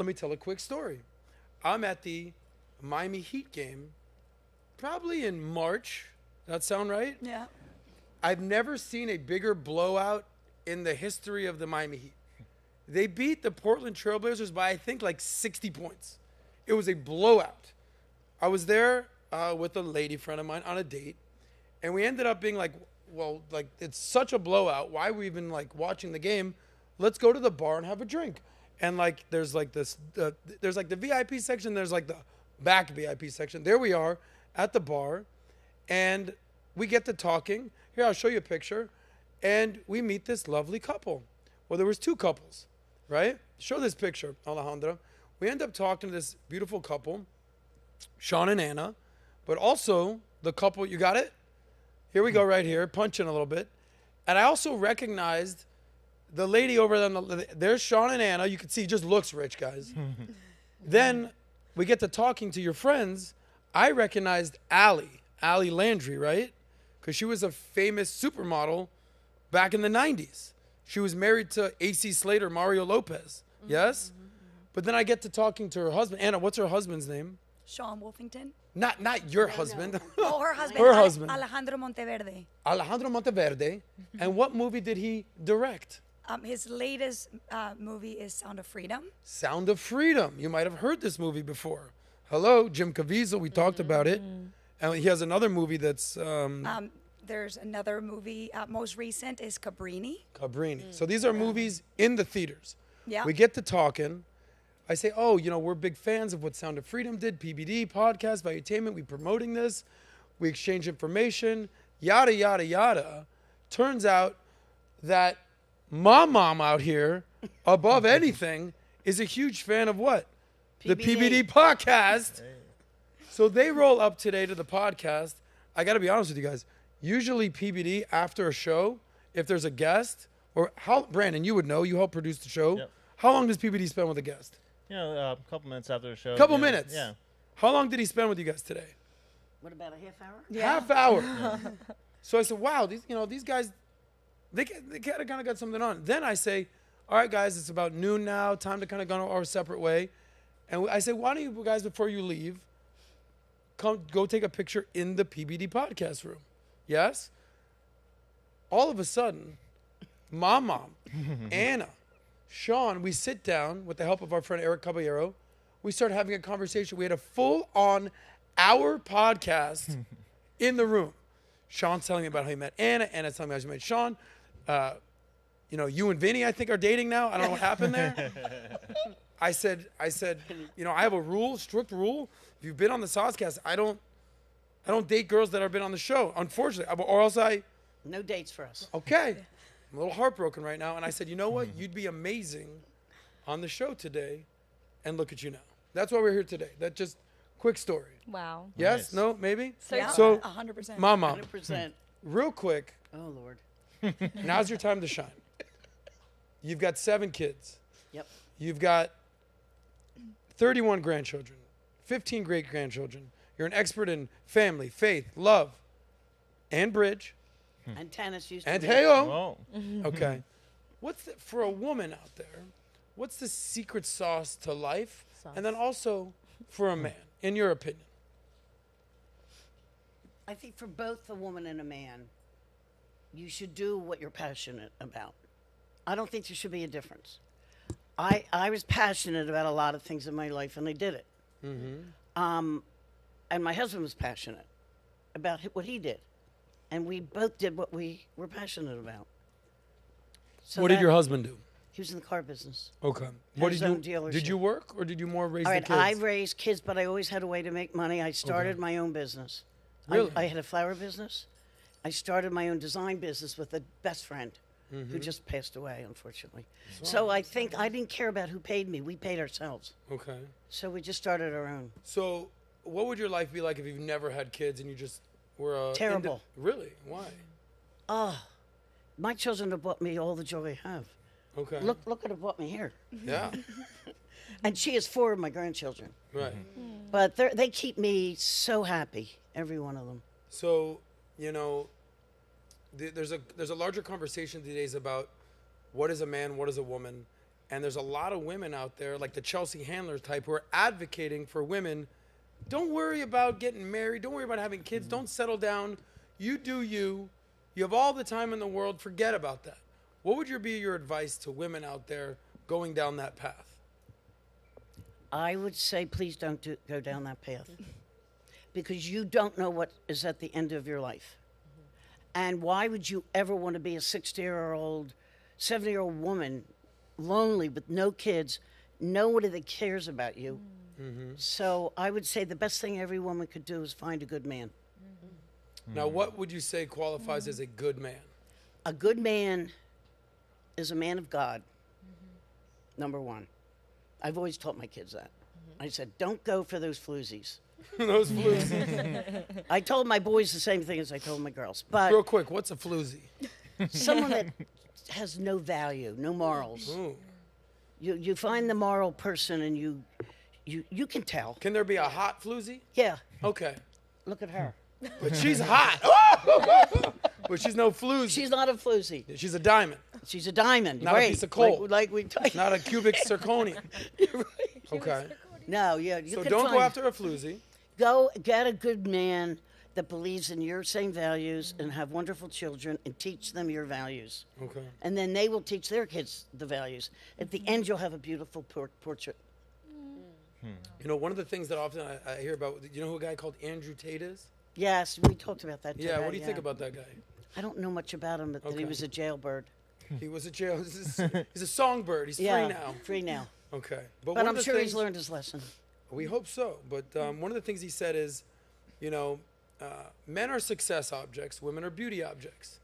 let me tell a quick story. I'm at the Miami Heat game, probably in March. That sound right? Yeah. I've never seen a bigger blowout in the history of the Miami Heat. They beat the Portland Trailblazers by, I think, like 60 points. It was a blowout. I was there with a lady friend of mine on a date, and we ended up being like, well, like, it's such a blowout. Why are we even, like, watching the game? Let's go to the bar and have a drink. And, like, there's, like, this, there's, like, the VIP section. There's, like, the back VIP section. There we are at the bar, and we get to talking. Here, I'll show you a picture. And we meet this lovely couple. Well, there was two couples, right? Show this picture, Alejandra. We end up talking to this beautiful couple, Sean and Anna, but also the couple, you got it? Here we go right here, punch in a little bit. And I also recognized the lady over there, there's Sean and Anna. You can see, just looks rich, guys. Then we get to talking to your friends. I recognized Allie Landry, right? Because she was a famous supermodel back in the 90s. She was married to AC Slater, Mario Lopez. Yes? But then I get to talking to her husband. Anna, what's her husband's name? Sean Wolfington. Not your husband. Oh, her husband. Her husband. Alejandro Monteverde. Alejandro Monteverde. And what movie did he direct? His latest movie is Sound of Freedom. Sound of Freedom. You might have heard this movie before. Hello, Jim Caviezel. We talked about it. And he has another movie that's... There's another movie, most recent is Cabrini. So these are movies in the theaters. Yeah. We get to talking. I say, oh, you know, we're big fans of what Sound of Freedom did, PBD, podcast, Valuetainment. We promoting this. We exchange information, yada, yada, yada. Turns out that my mom out here, above anything, is a huge fan of what? The PBD podcast. So they roll up today to the podcast. I got to be honest with you guys. Usually PBD, after a show, if there's a guest, or how, Brandon, you would know, you helped produce the show. Yep. How long does PBD spend with a guest? You know, a couple minutes after the show. Couple minutes? Yeah. How long did he spend with you guys today? What, about a half hour? Yeah. Half hour. So I said, wow, these guys, they kind of got something on. Then I say, all right, guys, it's about noon now, time to kind of go our separate way. And I say, why don't you guys, before you leave, go take a picture in the PBD podcast room. Yes? All of a sudden, my mom, Anna, Sean, we sit down with the help of our friend Eric Caballero. We start having a conversation. We had a full-on hour podcast in the room. Sean's telling me about how he met Anna. Anna's telling me how she met Sean. You know, you and Vinny, I think, are dating now. I don't know what happened there. I said, you know, I have a rule, strict rule. If you've been on the SOSCAST, I don't date girls that have been on the show, unfortunately. Or else No dates for us. okay. I'm a little heartbroken right now. And I said, you know what? You'd be amazing on the show today. And look at you now. That's why we're here today. That just quick story. Wow. Yes? Nice. No? Maybe? Yeah, So, 100%. Mama, 100%. real quick, Oh, Lord. now's your time to shine. You've got 7 kids. Yep. You've got 31 grandchildren, 15 great-grandchildren. You're an expert in family, faith, love, and bridge. And tennis used to And be. hey-oh. Whoa. Okay. For a woman out there, what's the secret sauce to life? And then also for a man, in your opinion? I think for both a woman and a man, you should do what you're passionate about. I don't think there should be a difference. I was passionate about a lot of things in my life, and I did it. And my husband was passionate about what he did. And we both did what we were passionate about. So What did your husband do? He was in the car business. Okay. What his did you own dealership. Did you work or did you more raise All the right, kids? I raised kids, but I always had a way to make money. I started my own business. Really? I had a flower business. I started my own design business with a best friend who just passed away, unfortunately. So I think I didn't care about who paid me. We paid ourselves. Okay. So we just started our own. So what would your life be like if you've never had kids and you just were Terrible. Really? Why? Oh, my children have brought me all the joy I have. Okay. Look what have brought me here. Yeah. And she has 4 of my grandchildren. Right. But they keep me so happy, every one of them. So, you know, there's a larger conversation these days about what is a man, what is a woman, And there's a lot of women out there, like the Chelsea Handler type, who are advocating for women. Don't worry about getting married. Don't worry about having kids. Don't settle down. You do you. You have all the time in the world. Forget about that. What would be your advice to women out there going down that path? I would say please don't go down that path, because you don't know what is at the end of your life. And why would you ever want to be a 60-year-old, 70-year-old woman, lonely with no kids, nobody that cares about you? So I would say the best thing every woman could do is find a good man. Now, what would you say qualifies as a good man? A good man is a man of God, number one. I've always taught my kids that. I said, don't go for those floozies. Those floozies. I told my boys the same thing as I told my girls. But Real quick, what's a floozy? someone that has no value, no morals. Ooh. You find the moral person and you can tell. Can there be a hot floozy? Yeah, Okay. look at her. But she's hot. But she's no floozy. She's not a floozy. She's a diamond, She's a diamond. Not a Great. piece of coal. Like we not a cubic zirconium. Okay. No, yeah. You So can don't find, go after a floozy. Go get a good man that believes in your same values and have wonderful children and teach them your values. Okay. And then they will teach their kids the values. At the end, you'll have a beautiful portrait. You know, one of the things that often I hear about, you know who a guy called Andrew Tate is? Yes, we talked about that today. Yeah, what do you think about that guy? I don't know much about him, but that he Okay. was a jailbird. He was a jail. He's a songbird. He's Yeah, free now. free now. Okay. But one of I'm the sure he's things- learned his lesson. We hope so. But one of the things he said is, you know, men are success objects, women are beauty objects.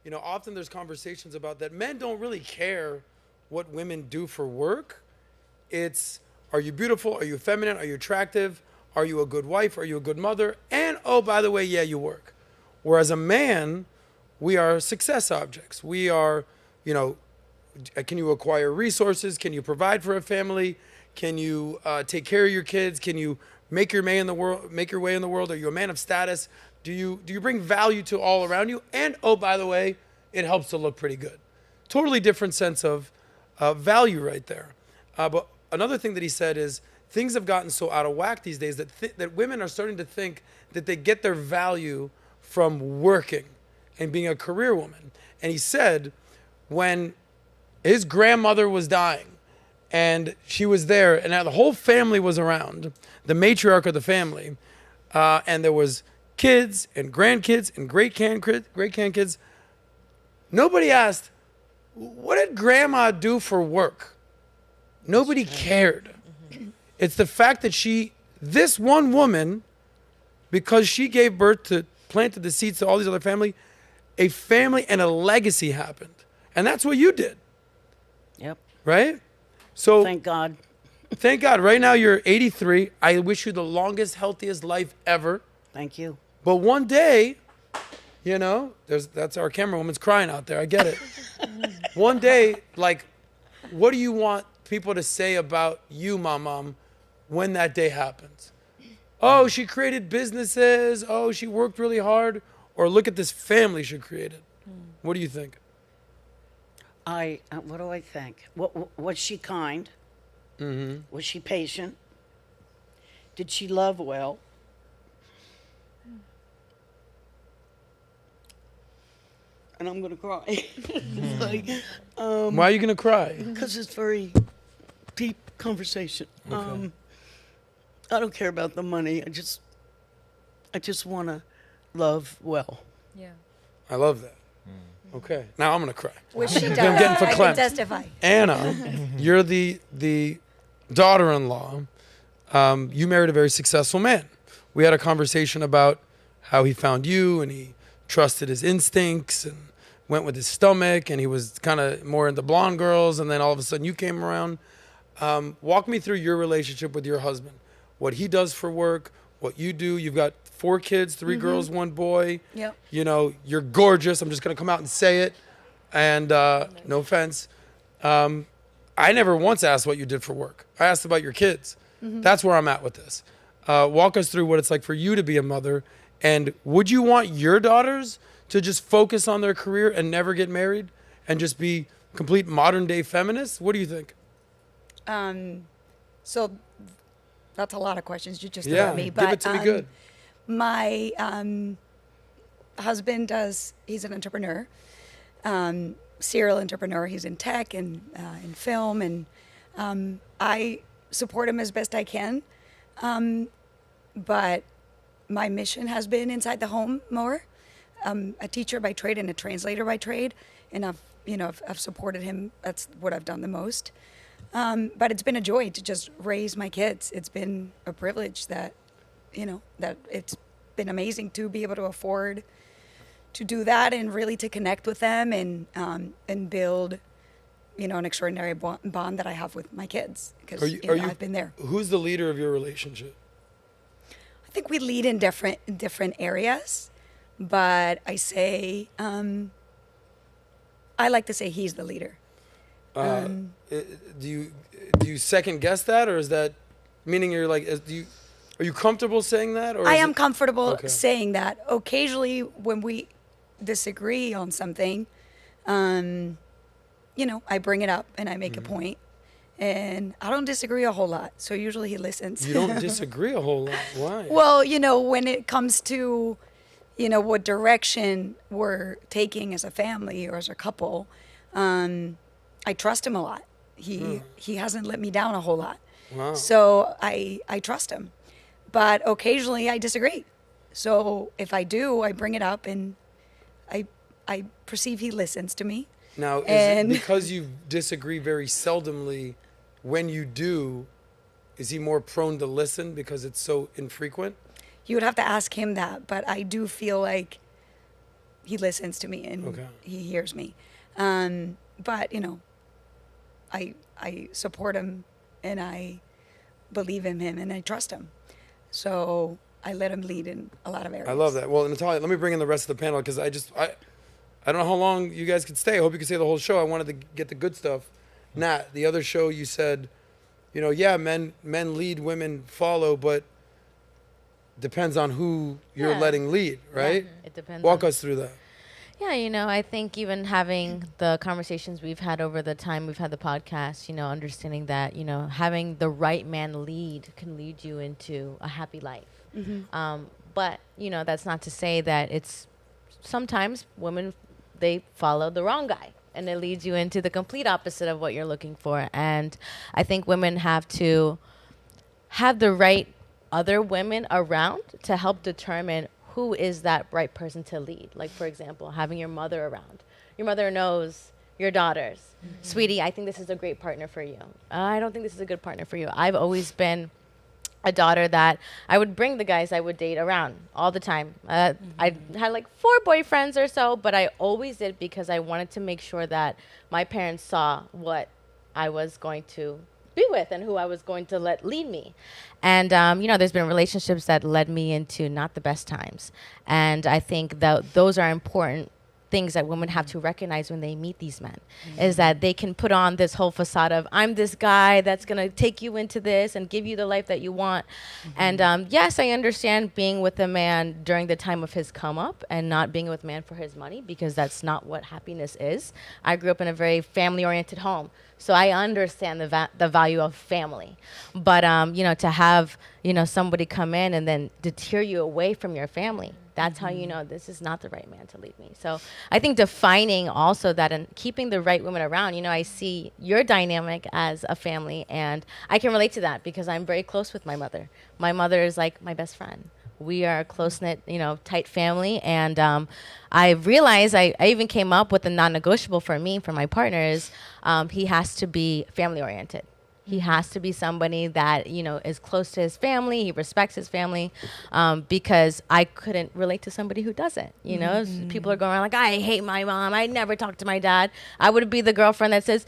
You know, often there's conversations about that. Men don't really care what women do for work. It's, are you beautiful? Are you feminine? Are you attractive? Are you a good wife? Are you a good mother? And, oh, by the way, yeah, you work. Whereas a man, we are success objects. We are, you know, can you acquire resources? Can you provide for a family? Can you take care of your kids? Can you make your way in the world? Are you a man of status? Do you bring value to all around you? And, oh, by the way, it helps to look pretty good. Totally different sense of value right there. But another thing that he said is things have gotten so out of whack these days that women are starting to think that they get their value from working and being a career woman. And he said when his grandmother was dying and she was there and the whole family was around, the matriarch of the family, and there was kids and grandkids and great-grandkids, nobody asked, what did grandma do for work? Nobody cared. It's the fact that this one woman, because she gave birth to, planted the seeds to all these other family, a family and a legacy happened. And that's what you did, Yep. right? So Thank God. thank God. Right now you're 83. I wish you the longest, healthiest life ever. Thank you. But one day, you know, that's our camera woman's crying out there. I get it. One day, like, what do you want people to say about you, mom, when that day happens? Oh, she created businesses. Oh, she worked really hard. Or look at this family she created. What do you think? What do I think? Was she kind? Mm-hmm. Was she patient? Did she love well? And I'm gonna cry. Why are you going to cry? Because it's very deep conversation. Okay. I don't care about the money. I just want to love well. Yeah. I love that. Okay. Now I'm going to cry. Wish she does. I'm getting I verklempt. can testify. Anna, you're the daughter-in-law. You married a very successful man. We had a conversation about how he found you and he trusted his instincts and went with his stomach and he was kind of more into blonde girls and then all of a sudden you came around. Walk me through your relationship with your husband, what he does for work, what you do. You've got 4 kids, 3 girls, 1 boy. Yep. You know, you're gorgeous. I'm just going to come out and say it. And no offense. I never once asked what you did for work. I asked about your kids. That's where I'm at with this. Walk us through what it's like for you to be a mother. And would you want your daughters to just focus on their career and never get married and just be complete modern day feminists? What do you think? So that's a lot of questions you just threw Yeah, at me. give But it to me good. my husband he's an entrepreneur, serial entrepreneur. He's in tech and in film, and I support him as best I can. But my mission has been inside the home more. I'm a teacher by trade and a translator by trade, and I've supported him. That's what I've done the most. But it's been a joy to just raise my kids. It's been a privilege that it's been amazing to be able to afford to do that and really to connect with them and build, an extraordinary bond that I have with my kids because I've been there. Who's the leader of your relationship? I think we lead in different areas, but I say I like to say he's the leader. Do you second guess that, or is that meaning you're like, are you comfortable saying that? Or I am comfortable saying that. Occasionally, when we disagree on something, I bring it up and I make a point. And I don't disagree a whole lot, so usually he listens. You don't disagree a whole lot. Why? Well, when it comes to, what direction we're taking as a family or as a couple, I trust him a lot. He hasn't let me down a whole lot. Wow. So I trust him. But occasionally I disagree. So if I do, I bring it up and I perceive he listens to me. Now, is it because you disagree very seldomly, when you do, is he more prone to listen because it's so infrequent? You would have to ask him that, but I do feel like he listens to me and he hears me. But, I support him and I believe in him and I trust him. So I let him lead in a lot of areas. I love that. Well, Natalia, let me bring in the rest of the panel because I don't know how long you guys could stay. I hope you could stay the whole show. I wanted to get the good stuff. Nat, the other show you said, men lead, women follow, but depends on who you're letting lead, right? Yeah, it depends. Walk us through that. Yeah, I think even having the conversations we've had over the time we've had the podcast, understanding that, having the right man lead can lead you into a happy life. Mm-hmm. But, that's not to say that it's sometimes women, they follow the wrong guy and it leads you into the complete opposite of what you're looking for. And I think women have to have the right other women around to help determine who is that right person to lead. Like, for example, having your mother around. Your mother knows your daughters. Mm-hmm. Sweetie, I think this is a great partner for you. I don't think this is a good partner for you. I've always been a daughter that I would bring the guys I would date around all the time. I had like 4 boyfriends or so, but I always did because I wanted to make sure that my parents saw what I was going to be with and who I was going to let lead me. And, there's been relationships that led me into not the best times. And I think that those are important things that women have to recognize when they meet these men, is that they can put on this whole facade of, I'm this guy that's going to take you into this and give you the life that you want. And yes, I understand being with a man during the time of his come up and not being with a man for his money, because that's not what happiness is. I grew up in a very family oriented home, so I understand the value of family. But, to have, somebody come in and then deter you away from your family, that's how you know this is not the right man to lead me. So I think defining also that and keeping the right women around, I see your dynamic as a family, and I can relate to that because I'm very close with my mother. My mother is like my best friend. We are a close-knit, tight family. And I realized I even came up with a non-negotiable for me, for my partner, is he has to be family-oriented. He has to be somebody that, is close to his family. He respects his family, because I couldn't relate to somebody who doesn't. People are going around like, I hate my mom. I never talk to my dad. I would be the girlfriend that says,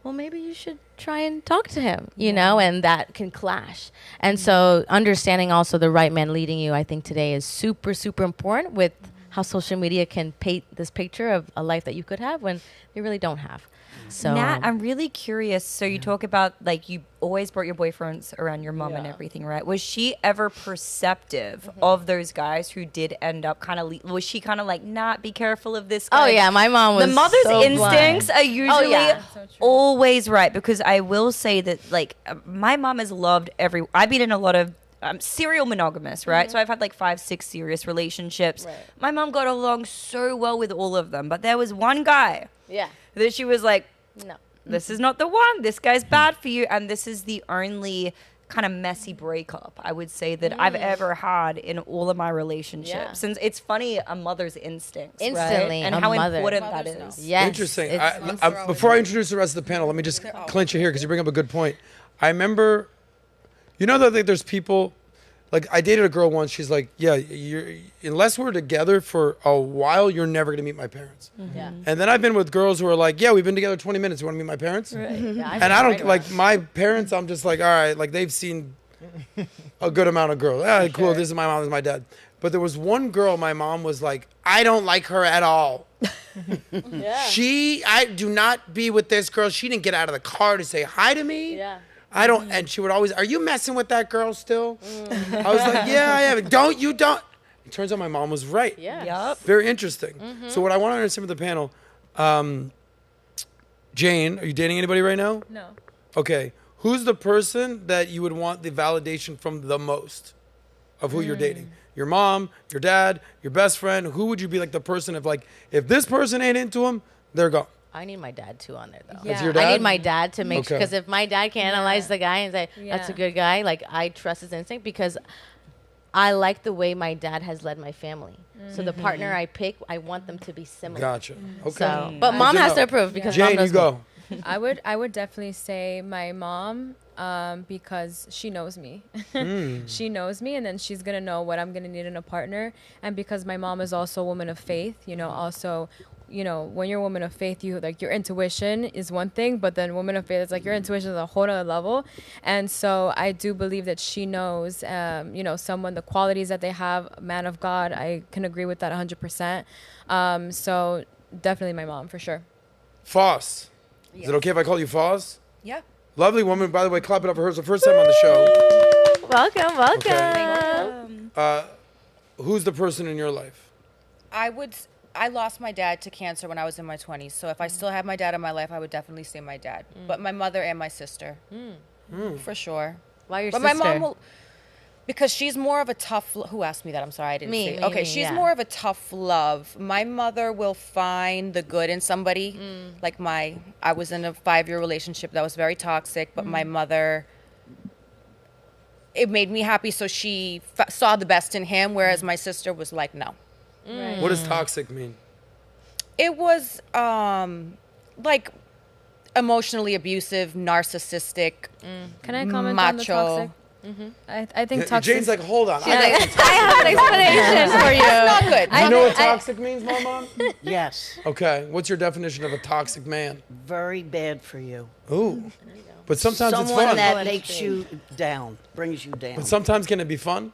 well, maybe you should try and talk to him, and that can clash. And so understanding also the right man leading you, I think today is super, super important with how social media can paint this picture of a life that you could have when you really don't have. So Nat, I'm really curious. So you talk about like you always brought your boyfriends around your mom and everything, right? Was she ever perceptive of those guys who did end up kind of? Was she kind of like, not be careful of this guy? Oh yeah, my mom was The mother's so instincts blind. are usually yeah. always right, because I will say that like my mom has loved I've been in a lot of serial monogamous, right? So I've had like 5-6 serious relationships. Right. My mom got along so well with all of them, but there was one guy Yeah. that she was like, No. this is not the one. This guy's bad for you. And this is the only kind of messy breakup I would say that I've ever had in all of my relationships. Yeah. And it's funny, a mother's instincts, Instantly, right? And a how mother. important that Mothers know. is. Yes. Interesting. It's- Before I introduce the rest of the panel, let me just clinch it here because you bring up a good point. I remember, you know, that like, there's people, like I dated a girl once. She's like, yeah, unless we're together for a while, you're never going to meet my parents. Yeah. And then I've been with girls who are like, yeah, we've been together 20 minutes. You want to meet my parents? Yeah, And I don't, like, my parents, I'm just like, all right, like they've seen a good amount of girls. Ah, cool, this is my mom, this is my dad. But there was one girl, my mom was like, I don't like her at all. I do not be with this girl. She didn't get out of the car to say hi to me. Yeah. I don't, and she would always, are you messing with that girl still? I was like, yeah, I am. Don't. It turns out my mom was right. Yeah. Yep. Very interesting. So what I want to understand with the panel, Jane, are you dating anybody right now? No. Okay. Who's the person that you would want the validation from the most of who you're dating? Your mom, your dad, your best friend? Who would you be like the person of like, if this person ain't into him, they're gone? I need my dad too on there though. Yeah. That's your I dad? need my dad to make sure, Okay. because if my dad can analyze the guy and say that's a Yeah. good guy, like I trust his instinct, because I like the way my dad has led my family. So the partner I pick, I want them to be similar. Gotcha. Okay. So, but mom Good has to to know. approve because mom Jane, knows you go. I would definitely say my mom, because she knows me. She knows me, and then she's gonna know what I'm gonna need in a partner. And because my mom is also a woman of faith, also, when you're a woman of faith, you like your intuition is one thing, but then woman of faith, it's like your intuition is a whole other level. And so I do believe that she knows, someone, the qualities that they have, a man of God. I can agree with that 100%. So definitely my mom for sure. Foss. Is it okay if I call you Foss? Yeah. Lovely woman. By the way, clap it up for her. It's the first time on the show. Welcome, welcome. Who's the person in your life? I lost my dad to cancer when I was in my 20s. So if I still have my dad in my life, I would definitely say my dad. But my mother and my sister. For sure. Why your But sister? my mom will, because she's more of a tough, who asked me that? I'm sorry, I didn't Me, say. me, Okay, me, she's yeah. more of a tough love. My mother will find the good in somebody. Like I was in a 5-year relationship that was very toxic, but my mother, it made me happy. So she saw the best in him, whereas my sister was like, no. What does toxic mean? It was like emotionally abusive, narcissistic, Can I comment on the macho. toxic? I think toxic. Jane's like, hold on. I have an explanation for you. Not good. You know what toxic means, Mama? Yes, Okay. What's your definition of a toxic man? very bad for you. Ooh. But sometimes it's Someone fun. that makes you down, brings you down. But sometimes can it be fun?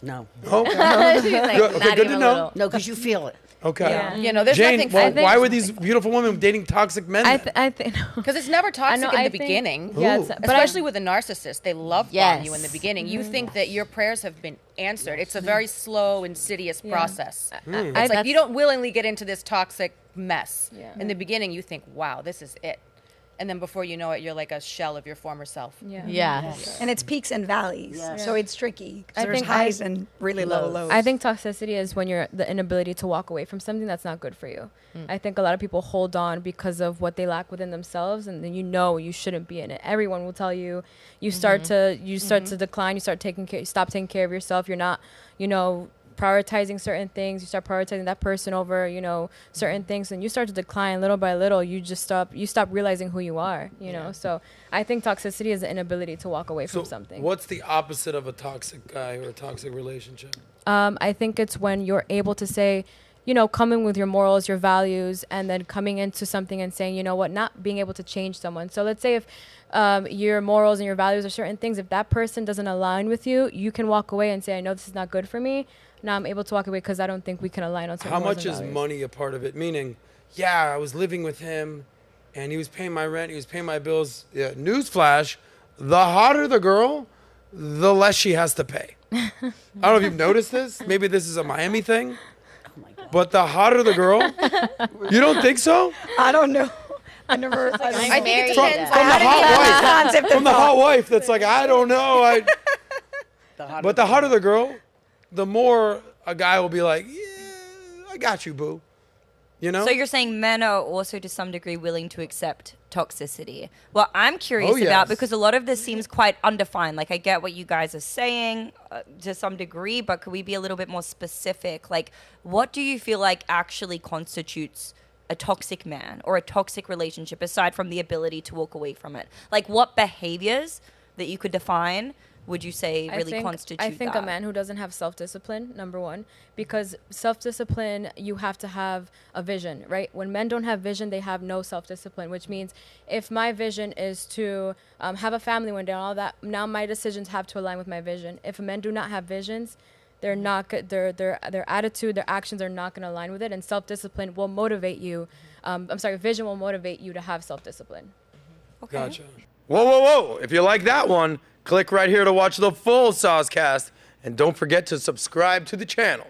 No, Okay. She's like, Good, okay, not good even to a know. little. no, because you feel it. Okay. There's Jane, nothing well, fun. why were these beautiful women dating toxic men? I think. Because it's never toxic in I the think- beginning. Yeah, Ooh. but Especially with a narcissist, they love bomb Yes. you in the beginning. You think that your prayers have been answered. It's a very slow, insidious process. It's like you don't willingly get into this toxic mess. Yeah. In the beginning, you think, "Wow, this is it," and then before you know it, you're like a shell of your former self. Yeah. Yes. And it's peaks and valleys. So it's tricky. 'Cause I there's think highs and really low lows. I think toxicity is when you're the inability to walk away from something that's not good for you. I think a lot of people hold on because of what they lack within themselves, and then you shouldn't be in it. Everyone will tell you. You start to decline. You start stop taking care of yourself. You're not, prioritizing certain things. You start prioritizing that person over, certain things, and you start to decline little by little. You stop realizing who you are. So I think toxicity is the inability to walk away from something. What's the opposite of a toxic guy or a toxic relationship? I think it's when you're able to say, coming with your morals, your values, and then coming into something and saying, you know what, not being able to change someone. So let's say if your morals and your values are certain things, if that person doesn't align with you, you can walk away and say, I know this is not good for me. Now I'm able to walk away because I don't think we can align on certain How morals much and is values. money a part of it? Meaning, yeah, I was living with him and he was paying my rent, he was paying my bills. Yeah, newsflash, the hotter the girl, the less she has to pay. I don't know if you've noticed this. Maybe this is a Miami thing. But the hotter the girl, you don't think so? I don't know. I never. I think it From, depends. from the hot wife. From the hot wife that's like, I don't know. But the hotter the girl, the more a guy will be like, yeah, I got you, boo. You know? So you're saying men are also to some degree willing to accept toxicity. Well, I'm curious Oh, yes. about, because a lot of this seems quite undefined. Like, I get what you guys are saying to some degree, but could we be a little bit more specific? Like, what do you feel like actually constitutes a toxic man or a toxic relationship, aside from the ability to walk away from it? Like, what behaviors that you could define would you say really constitute I think that? a man who doesn't have self-discipline, number one, because self-discipline, you have to have a vision, right? When men don't have vision, they have no self-discipline, which means if my vision is to have a family one day and all that, now my decisions have to align with my vision. If men do not have visions, they're not good. Their attitude, their actions are not going to align with it, and self-discipline will motivate you. Vision will motivate you to have self-discipline. Okay. Gotcha. Whoa, whoa, whoa. If you like that one, click right here to watch the full SOSCAST. And don't forget to subscribe to the channel.